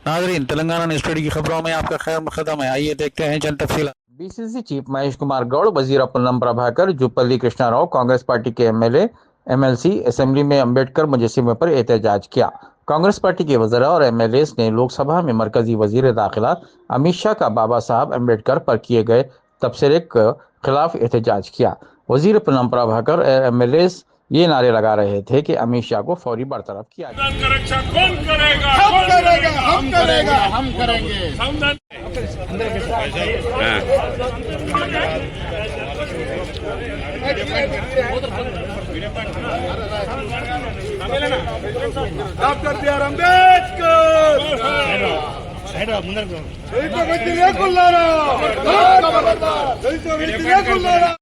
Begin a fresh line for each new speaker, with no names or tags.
नाजरीन, तेलंगाना न्यूज़ की खबरों में आपका खैर मकदम है। आइए देखते हैं चंद तफसीलात।
बीसीसी चीफ महेश कुमार गौड़, वजीर पुन्नम प्रभाकर, जुप्पल्ली कृष्णाराव, कांग्रेस पार्टी के एमएलए एमएलसी असेंबली में अंबेडकर मुजस्सिमे पर एहतजाज किया। कांग्रेस पार्टी के वज़रा और एमएलए ने लोकसभा में मरकजी वजीर दाखिला अमित शाह का बाबा साहब अंबेडकर पर किए गए तबसरे के खिलाफ एहतजाज किया। वजीर पुन्नम प्रभाकर और एमएलए ये नारे लगा रहे थे कि अमित शाह को फौरी बरतरफ किया जाए।
रक्षा कौन करेगा?
हम करेंगे, हम करेंगे।
डॉक्टर बी आर अंबेडकर दलित व्यक्ति लेकुल्लारा